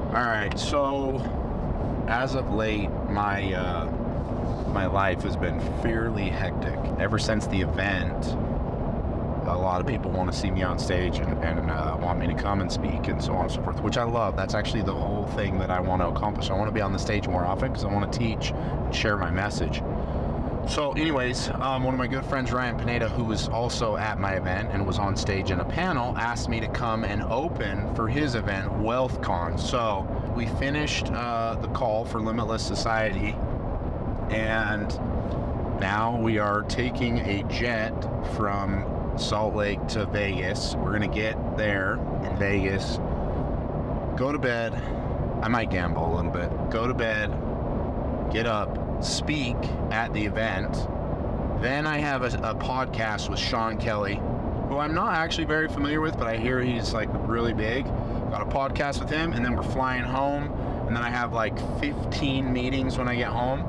All right, so as of late, my life has been fairly hectic. Ever since the event, a lot of people want to see me on stage and want me to come and speak and so on and so forth, which I love. That's actually the whole thing that I want to accomplish. I want to be on the stage more often because I want to teach and share my message. So anyways, one of my good friends, Ryan Pineda, who was also at my event and was on stage in a panel, asked me to come and open for his event, WealthCon. So we finished the call for Limitless Society, and now we are taking a jet from Salt Lake to Vegas. We're gonna get there in Vegas, go to bed. I might gamble a little bit. Go to bed, get up, speak at the event. Then I have a podcast with Sean Kelly, who I'm not actually very familiar with, but I hear he's like really big. Got a podcast with him, and then we're flying home, and then I have like 15 meetings when I get home.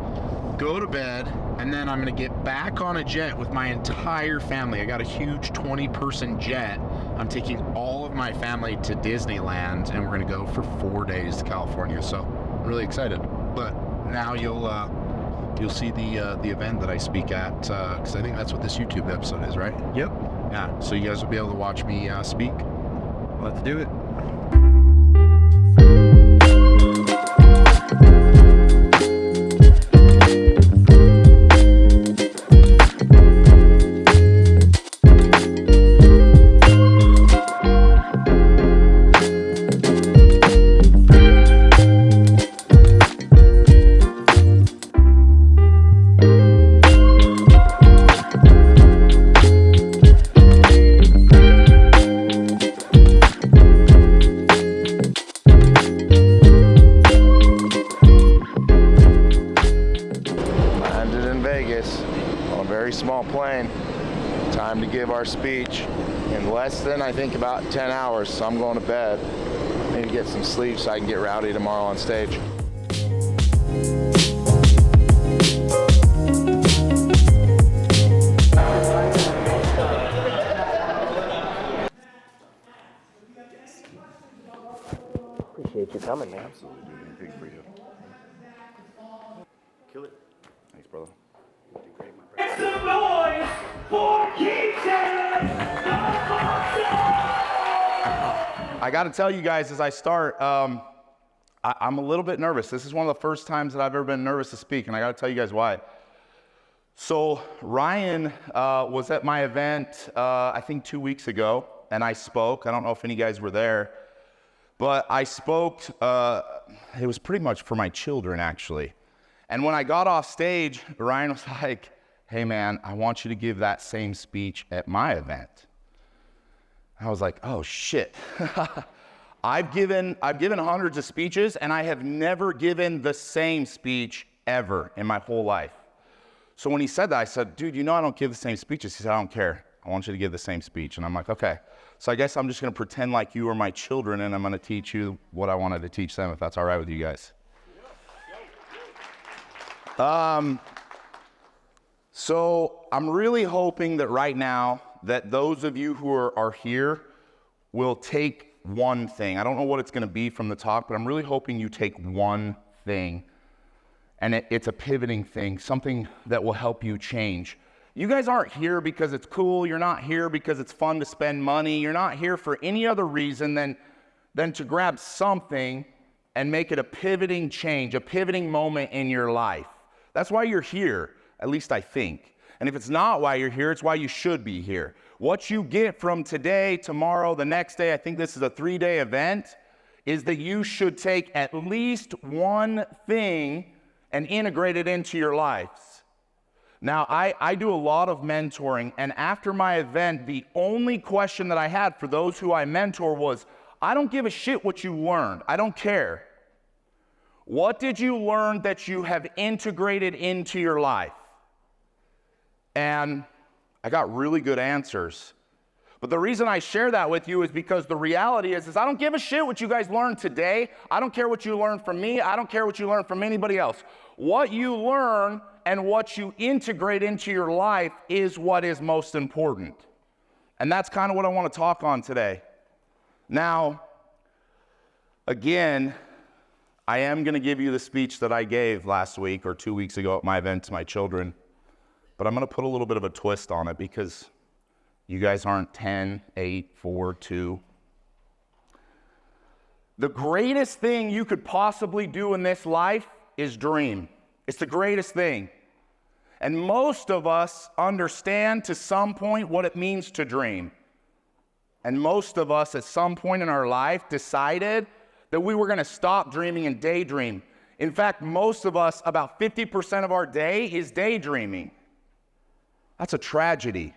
Go to bed, and then I'm gonna get back on a jet with my entire family. I got a huge 20-person jet. I'm taking all of my family to Disneyland, and we're gonna go for 4 days to California. So I'm really excited. But now you'll see the event that I speak at, because I think that's what this YouTube episode is, right? Yep. Yeah, so you guys will be able to watch me speak. Let's do it. Small plane. Time to give our speech in less than, I think, about 10 hours, so I'm going to bed. Need to get some sleep so I can get rowdy tomorrow on stage. Appreciate you coming, man. Absolutely, dude. Anything for you. Kill it. Thanks, brother. It's the noise for Keaton The Muscle! I got to tell you guys as I start, I'm a little bit nervous. This is one of the first times that I've ever been nervous to speak, and I got to tell you guys why. So Ryan was at my event, I think 2 weeks ago, and I spoke. I don't know if any guys were there, but I spoke, it was pretty much for my children, actually. And when I got off stage, Ryan was like, hey man, I want you to give that same speech at my event. I was like, oh shit. I've given hundreds of speeches, and I have never given the same speech ever in my whole life. So when he said that, I said, dude, you know I don't give the same speeches. He said, I don't care. I want you to give the same speech. And I'm like, okay. So I guess I'm just gonna pretend like you are my children, and I'm gonna teach you what I wanted to teach them, if that's all right with you guys. So I'm really hoping that right now that those of you who are here will take one thing. I don't know what it's going to be from the talk, but I'm really hoping you take one thing, and it's a pivoting thing, something that will help you change. You guys aren't here because it's cool. You're not here because it's fun to spend money. You're not here for any other reason than to grab something and make it a pivoting change, a pivoting moment in your life. That's why you're here, at least I think. And if it's not why you're here, it's why you should be here. What you get from today, tomorrow, the next day, I think this is a 3-day event, is that you should take at least one thing and integrate it into your lives. Now, I do a lot of mentoring, and after my event, the only question that I had for those who I mentor was, I don't give a shit what you learned. I don't care. What did you learn that you have integrated into your life? And I got really good answers. But the reason I share that with you is because the reality is I don't give a shit what you guys learned today. I don't care what you learned from me. I don't care what you learned from anybody else. What you learn and what you integrate into your life is what is most important. And that's kind of what I want to talk on today. Now, again, I am going to give you the speech that I gave last week or 2 weeks ago at my event to my children, but I'm going to put a little bit of a twist on it because you guys aren't 10, 8, 4, 2. The greatest thing you could possibly do in this life is dream. It's the greatest thing. And most of us understand to some point what it means to dream. And most of us at some point in our life decided that we were going to stop dreaming and daydream. In fact, most of us, about 50% of our day is daydreaming. That's a tragedy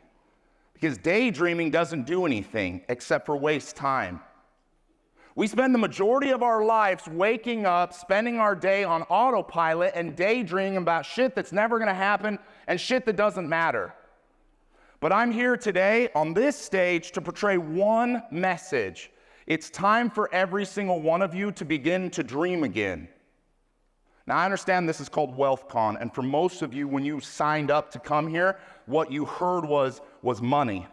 because daydreaming doesn't do anything except for waste time. We spend the majority of our lives waking up, spending our day on autopilot and daydreaming about shit that's never going to happen and shit that doesn't matter. But I'm here today on this stage to portray one message. It's time for every single one of you to begin to dream again. Now, I understand this is called WealthCon, and for most of you, when you signed up to come here, what you heard was money.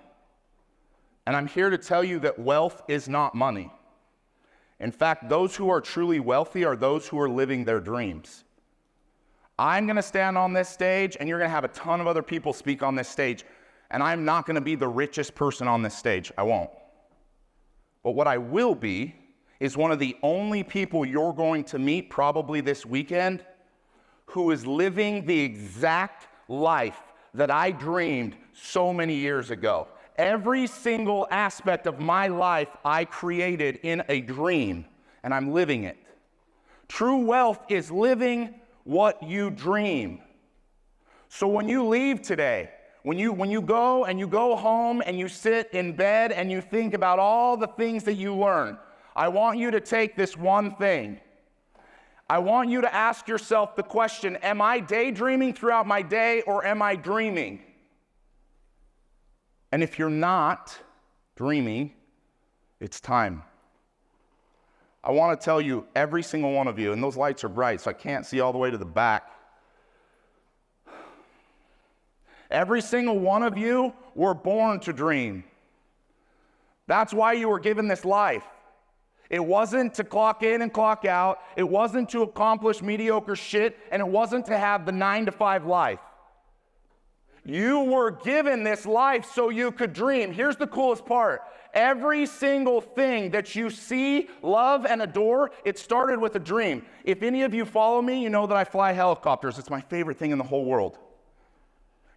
And I'm here to tell you that wealth is not money. In fact, those who are truly wealthy are those who are living their dreams. I'm going to stand on this stage, and you're going to have a ton of other people speak on this stage, and I'm not going to be the richest person on this stage. I won't. But what I will be is one of the only people you're going to meet probably this weekend who is living the exact life that I dreamed so many years ago. Every single aspect of my life I created in a dream, and I'm living it. True wealth is living what you dream. So when you leave today, when you go home and you sit in bed and you think about all the things that you learned, I want you to take this one thing. I want you to ask yourself the question, am I daydreaming throughout my day or am I dreaming? And if you're not dreaming, it's time. I want to tell you, every single one of you, and those lights are bright, so I can't see all the way to the back. Every single one of you were born to dream. That's why you were given this life. It wasn't to clock in and clock out. It wasn't to accomplish mediocre shit, and it wasn't to have the 9-to-5 life. You were given this life so you could dream. Here's the coolest part. Every single thing that you see, love, and adore, it started with a dream. If any of you follow me, you know that I fly helicopters. It's my favorite thing in the whole world.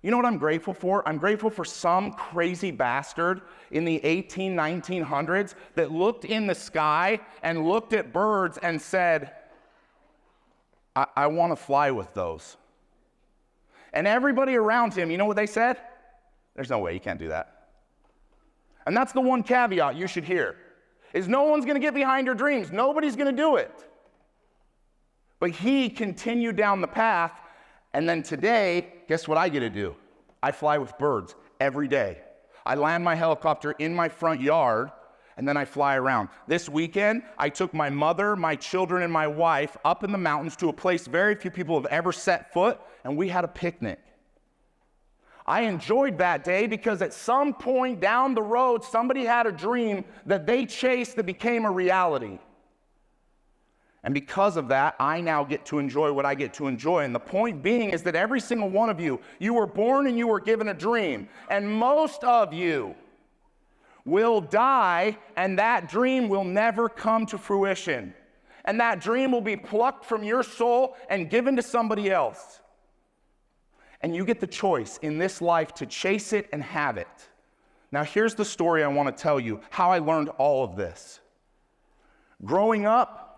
You know what I'm grateful for? I'm grateful for some crazy bastard in the 1900s that looked in the sky and looked at birds and said, I want to fly with those. And everybody around him, you know what they said? There's no way, you can't do that. And that's the one caveat you should hear, is no one's going to get behind your dreams. Nobody's going to do it. But he continued down the path, and then today, guess what I get to do? I fly with birds every day. I land my helicopter in my front yard, and then I fly around. This weekend, I took my mother, my children, and my wife up in the mountains to a place very few people have ever set foot, and we had a picnic. I enjoyed that day because at some point down the road, somebody had a dream that they chased that became a reality. And because of that, I now get to enjoy what I get to enjoy. And the point being is that every single one of you, you were born and you were given a dream. And most of you will die, and that dream will never come to fruition. And that dream will be plucked from your soul and given to somebody else. And you get the choice in this life to chase it and have it. Now, here's the story I want to tell you, how I learned all of this. Growing up,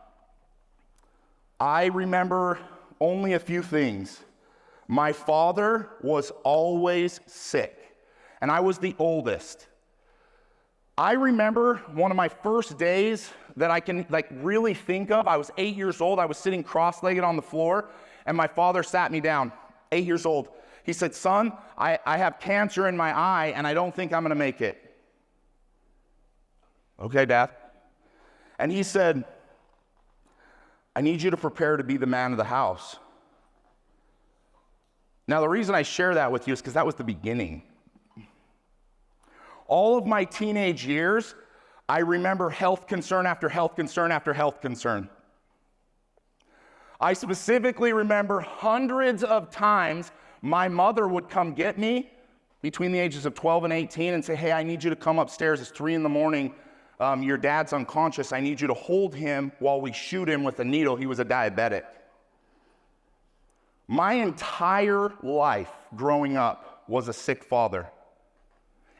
I remember only a few things. My father was always sick, and I was the oldest. I remember one of my first days that I can really think of. I was 8 years old. I was sitting cross-legged on the floor, and my father sat me down, 8 years old. He said, "Son, I have cancer in my eye, and I don't think I'm going to make it." "Okay, Dad." And he said, "I need you to prepare to be the man of the house." Now, the reason I share that with you is because that was the beginning. All of my teenage years, I remember health concern after health concern after health concern. I specifically remember hundreds of times my mother would come get me between the ages of 12 and 18 and say, hey, I need you to come upstairs. It's 3 a.m. Your dad's unconscious. I need you to hold him while we shoot him with a needle. He was a diabetic. My entire life growing up was a sick father.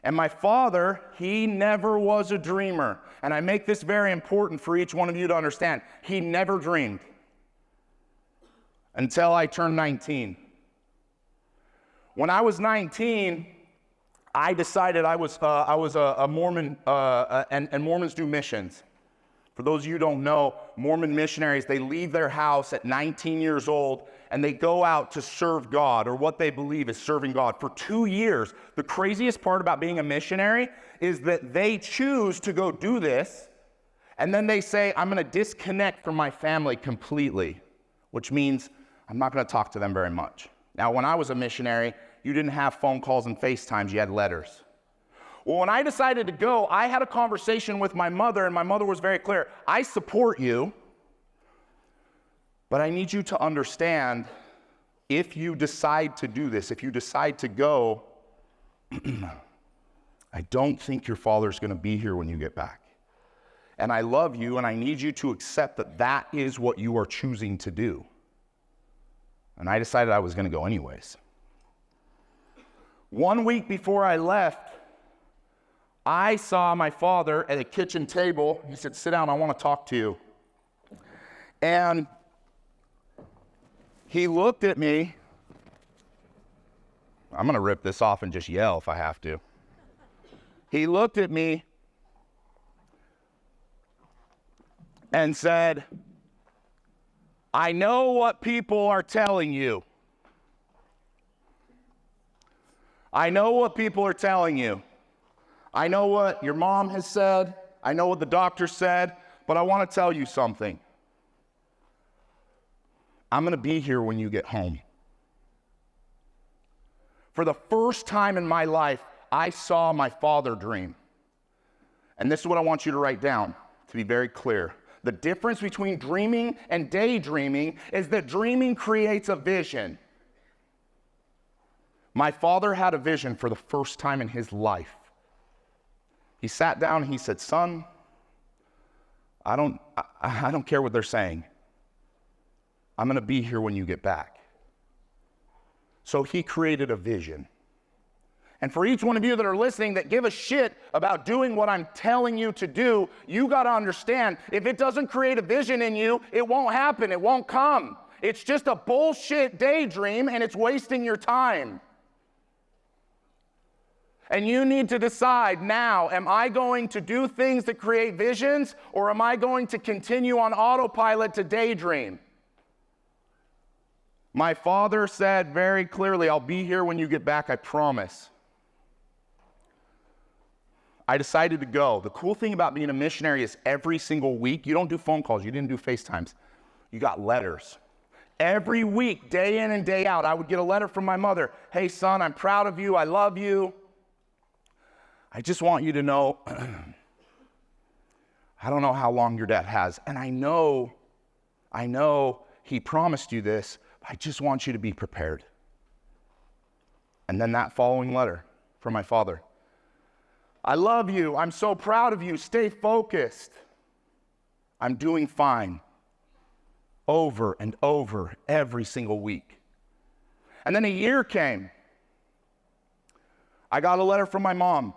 And my father, he never was a dreamer. And I make this very important for each one of you to understand. He never dreamed until I turned 19. When I was 19, I decided I was a Mormon, and Mormons do missions. For those of you who don't know, Mormon missionaries, they leave their house at 19 years old and they go out to serve God, or what they believe is serving God, for 2 years. The craziest part about being a missionary is that they choose to go do this, and then they say, I'm going to disconnect from my family completely, which means I'm not going to talk to them very much. Now, when I was a missionary, you didn't have phone calls and FaceTimes, you had letters. Well, when I decided to go, I had a conversation with my mother, and my mother was very clear. I support you, but I need you to understand, if you decide to do this, if you decide to go, I don't think your father's going to be here when you get back. And I love you, and I need you to accept that that is what you are choosing to do. And I decided I was going to go anyways. 1 week before I left, I saw my father at a kitchen table. He said, sit down, I want to talk to you. And he looked at me. I'm going to rip this off and just yell if I have to. He looked at me and said, I know what people are telling you. I know what people are telling you. I know what your mom has said. I know what the doctor said, but I want to tell you something. I'm going to be here when you get home. For the first time in my life, I saw my father dream. And this is what I want you to write down, to be very clear. The difference between dreaming and daydreaming is that dreaming creates a vision. My father had a vision for the first time in his life. He sat down and he said, son, I don't care what they're saying. I'm going to be here when you get back. So he created a vision. And for each one of you that are listening that give a shit about doing what I'm telling you to do, you got to understand, if it doesn't create a vision in you, it won't happen. It won't come. It's just a bullshit daydream, and it's wasting your time. And you need to decide now, am I going to do things that create visions, or am I going to continue on autopilot to daydream? My father said very clearly, I'll be here when you get back, I promise. I decided to go. The cool thing about being a missionary is every single week, you don't do phone calls, you didn't do FaceTimes, you got letters. Every week, day in and day out, I would get a letter from my mother. Hey son, I'm proud of you, I love you. I just want you to know, I don't know how long your dad has, and I know he promised you this, but I just want you to be prepared. And then that following letter from my father. I love you, I'm so proud of you, stay focused. I'm doing fine. Over and over every single week. And then a year came. I got a letter from my mom.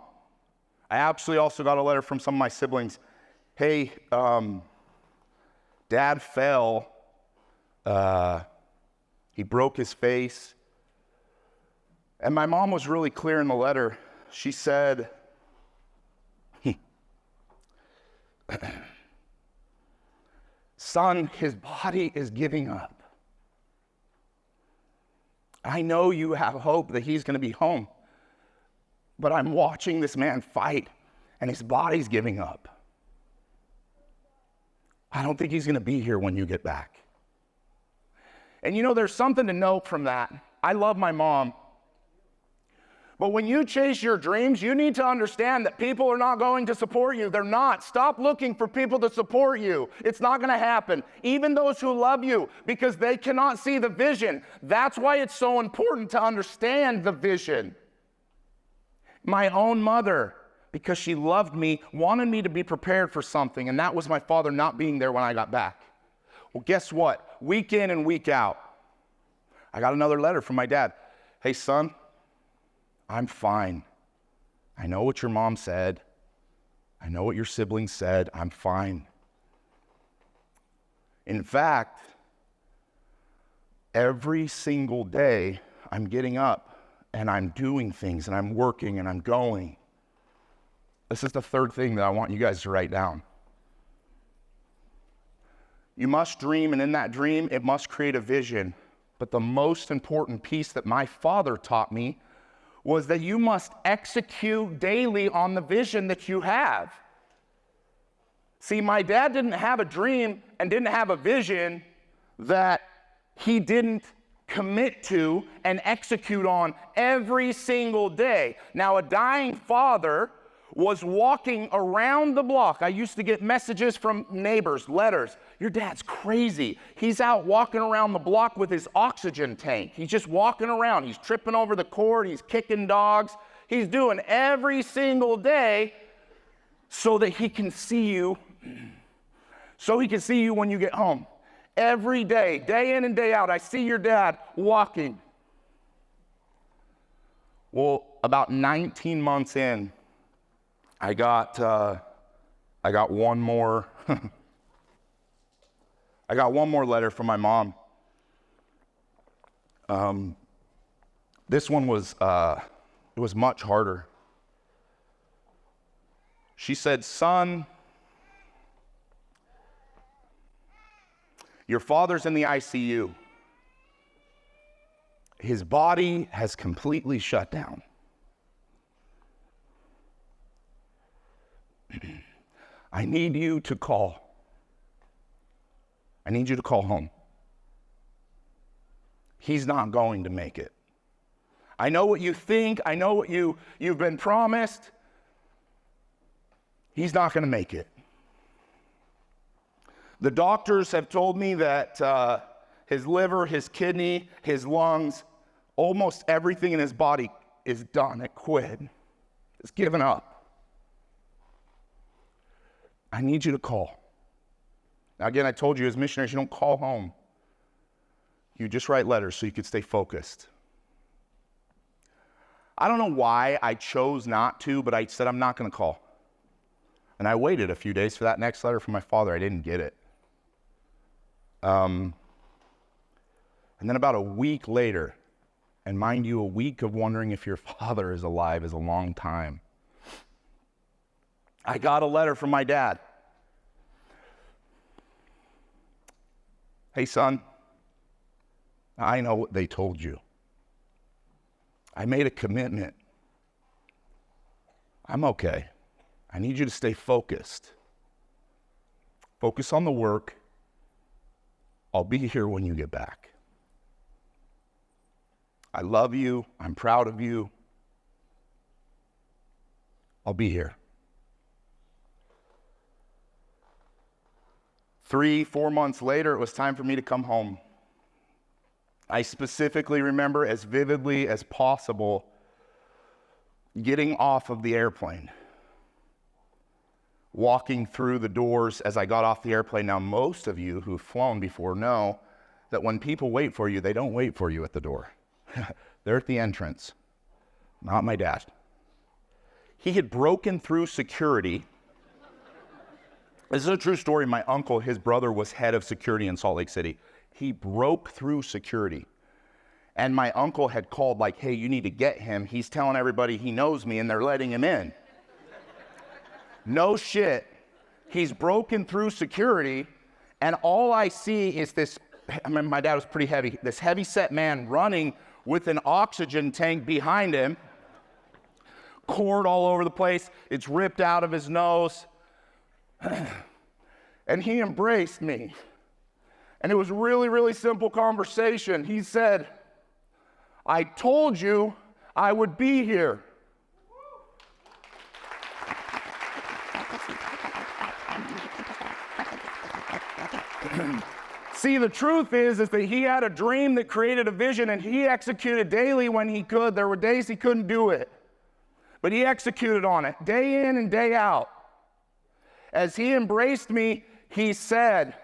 I actually also got a letter from some of my siblings. Hey, Dad fell. He broke his face. And my mom was really clear in the letter. She said, son, his body is giving up. I know you have hope that he's going to be home. But I'm watching this man fight, and his body's giving up. I don't think he's going to be here when you get back. And you know, there's something to note from that. I love my mom, But when you chase your dreams, you need to understand that people are not going to support you. They're not. Stop looking for people to support you. It's not going to happen. Even those who love you, because they cannot see the vision. That's why it's so important to understand the vision. My own mother, because she loved me, wanted me to be prepared for something, and that was my father not being there when I got back. Well, guess what? Week in and week out, I got another letter from my dad. Hey, son, I'm fine. I know what your mom said. I know what your siblings said. I'm fine. In fact, every single day I'm getting up and I'm doing things and I'm working and I'm going. This is the third thing that I want you guys to write down. You must dream, and in that dream, it must create a vision. But the most important piece that my father taught me was that you must execute daily on the vision that you have. See, my dad didn't have a dream and didn't have a vision that he didn't commit to and execute on every single day. Now, a dying father was walking around the block. I used to get messages from neighbors, letters. Your dad's crazy. He's out walking around the block with his oxygen tank. He's just walking around. He's tripping over the cord. He's kicking dogs. He's doing every single day so that he can see you, when you get home. Every day, day in and day out, I see your dad walking. Well, about 19 months in, I got one more I got one more letter from my mom. This one was it was much harder. She said, "Son, your father's in the ICU. His body has completely shut down. I need you to call. I need you to call home. He's not going to make it. I know what you think. I know what you've been promised. He's not going to make it. The doctors have told me that his liver, his kidney, his lungs, almost everything in his body is done. It quit. It's given up. I need you to call." Now, again, I told you as missionaries, you don't call home. You just write letters so you could stay focused. I don't know why I chose not to, but I said I'm not going to call. And I waited a few days for that next letter from my father. I didn't get it. And then about a week later, and mind you, a week of wondering if your father is alive is a long time, I got a letter from my dad. "Hey, son, I know what they told you. I made a commitment. I'm okay. I need you to stay focused. Focus on the work. I'll be here when you get back. I love you. I'm proud of you. I'll be here." 3-4 months later, it was time for me to come home. I specifically remember as vividly as possible getting off of the airplane, walking through the doors as I got off the airplane. Now, most of you who've flown before know that when people wait for you, they don't wait for you at the door. They're at the entrance. Not my dad. He had broken through security. This is a true story. My uncle, his brother, was head of security in Salt Lake City. He broke through security. And my uncle had called like, "Hey, you need to get him. He's telling everybody he knows me and they're letting him in." No shit. He's broken through security and all I see is this, my dad was pretty heavy, this heavy set man running with an oxygen tank behind him, cord all over the place. It's ripped out of his nose. And he embraced me. And it was a really, really simple conversation. He said, "I told you I would be here. See, the truth is that he had a dream that created a vision, and he executed daily when he could. There were days he couldn't do it, but he executed on it day in and day out. As he embraced me, he said,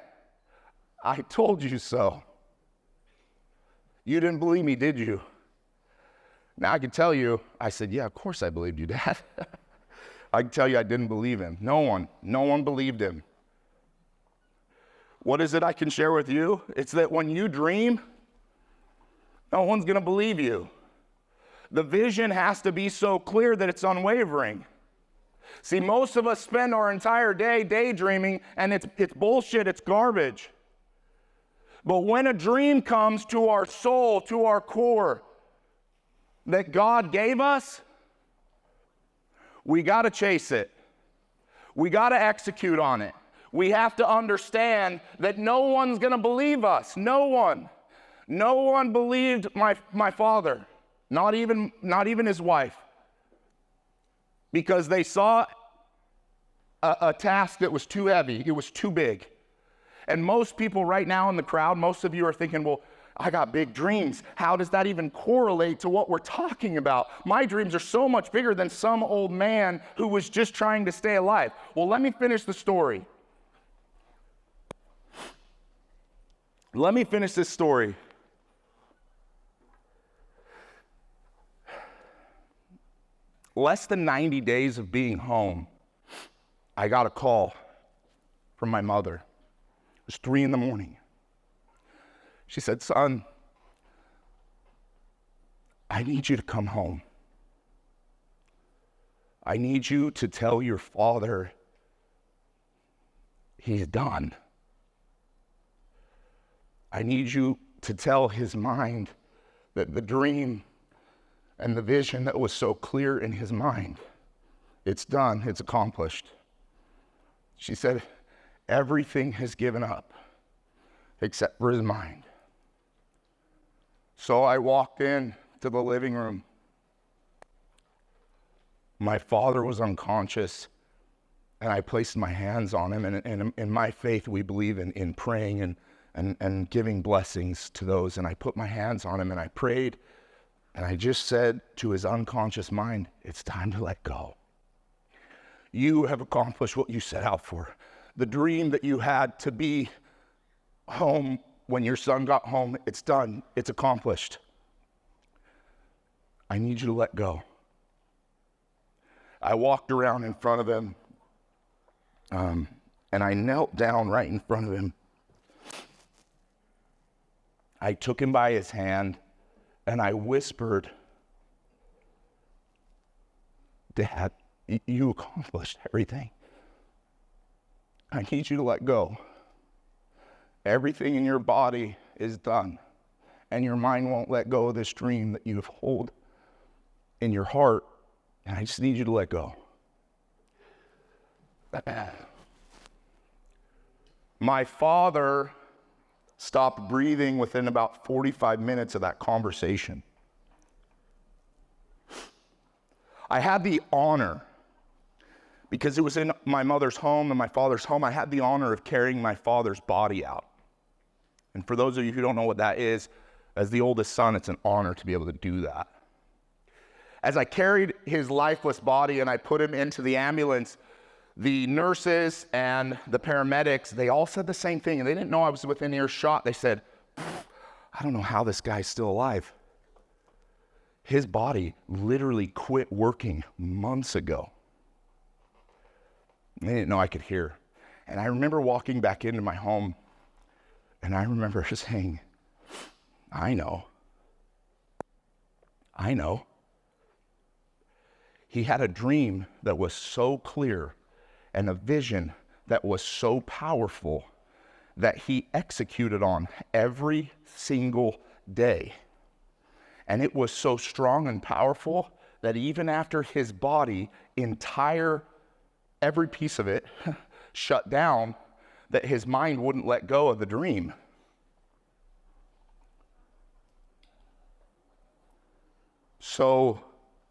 I told you so. You didn't believe me, did you? Now I can tell you, I said, yeah, of course I believed you, Dad. I can tell you I didn't believe him. No one believed him. What is it I can share with you? It's that when you dream, no one's gonna believe you. The vision has to be so clear that it's unwavering. See, most of us spend our entire day daydreaming, and it's bullshit, it's garbage. But when a dream comes to our soul, to our core, that God gave us, we gotta chase it. We gotta execute on it. We have to understand that no one's gonna believe us. No one. No one believed my father, not even his wife, because they saw a task that was too heavy, it was too big. And most people right now in the crowd, most of you are thinking, well, I got big dreams. How does that even correlate to what we're talking about? My dreams are so much bigger than some old man who was just trying to stay alive. Well, let me finish the story. Let me finish this story. Less than 90 days of being home, I got a call from my mother. It was 3 a.m. She said, son, I need you to come home. I need you to tell your father he's done. I need you to tell his mind that the dream and the vision that was so clear in his mind, it's done, it's accomplished. She said, everything has given up except for his mind. So I walked in to the living room. My father was unconscious, and I placed my hands on him, and in my faith, we believe in praying and giving blessings to those. And I put my hands on him and I prayed, and I just said to his unconscious mind, it's time to let go. You have accomplished what you set out for. The dream that you had to be home when your son got home, it's done, it's accomplished. I need you to let go. I walked around in front of him, and I knelt down right in front of him. I took him by his hand and I whispered, Dad, you accomplished everything. I need you to let go. Everything in your body is done, and your mind won't let go of this dream that you hold in your heart, and I just need you to let go. My father stopped breathing within about 45 minutes of that conversation. I had the honor, because it was in my mother's home and my father's home, I had the honor of carrying my father's body out. And for those of you who don't know what that is, as the oldest son, it's an honor to be able to do that. As I carried his lifeless body and I put him into the ambulance, the nurses and the paramedics, they all said the same thing, and they didn't know I was within earshot. They said, I don't know how this guy's still alive. His body literally quit working months ago. They didn't know I could hear. And I remember walking back into my home, and I remember saying, I know. He had a dream that was so clear and a vision that was so powerful that he executed on every single day. And it was so strong and powerful that even after his body, every piece of it shut down, that his mind wouldn't let go of the dream. So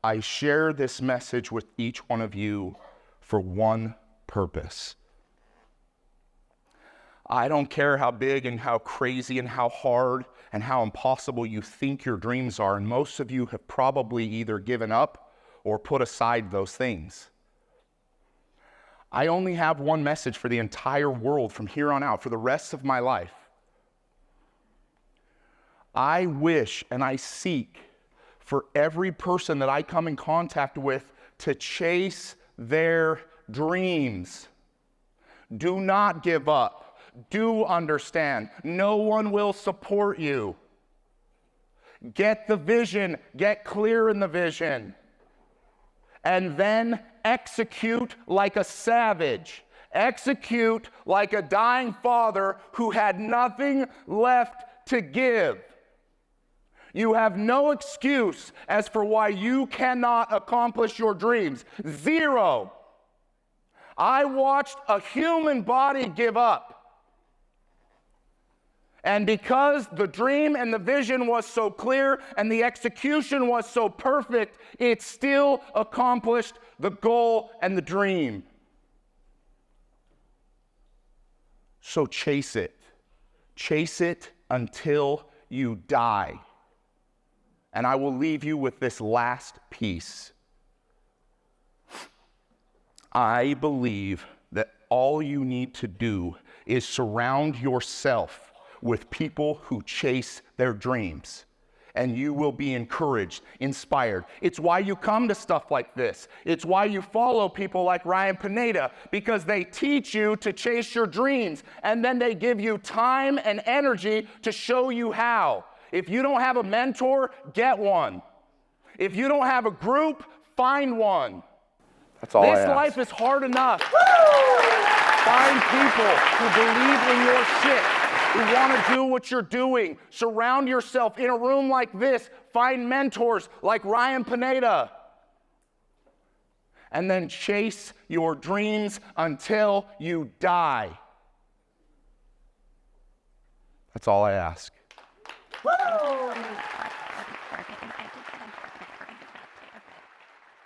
I share this message with each one of you for one purpose. I don't care how big and how crazy and how hard and how impossible you think your dreams are, and most of you have probably either given up or put aside those things. I only have one message for the entire world from here on out, for the rest of my life. I wish and I seek for every person that I come in contact with to chase their dreams. Do not give up. Do understand. No one will support you. Get the vision. Get clear in the vision. And then execute like a savage. Execute like a dying father who had nothing left to give. You have no excuse as for why you cannot accomplish your dreams. Zero. I watched a human body give up. And because the dream and the vision was so clear and the execution was so perfect, it still accomplished the goal and the dream. So chase it. Chase it until you die. And I will leave you with this last piece. I believe that all you need to do is surround yourself with people who chase their dreams, and you will be encouraged, inspired. It's why you come to stuff like this. It's why you follow people like Ryan Pineda, because they teach you to chase your dreams, and then they give you time and energy to show you how. If you don't have a mentor, get one. If you don't have a group, find one. That's all I ask. This life is hard enough. Find people who believe in your shit, who want to do what you're doing. Surround yourself in a room like this. Find mentors like Ryan Pineda. And then chase your dreams until you die. That's all I ask.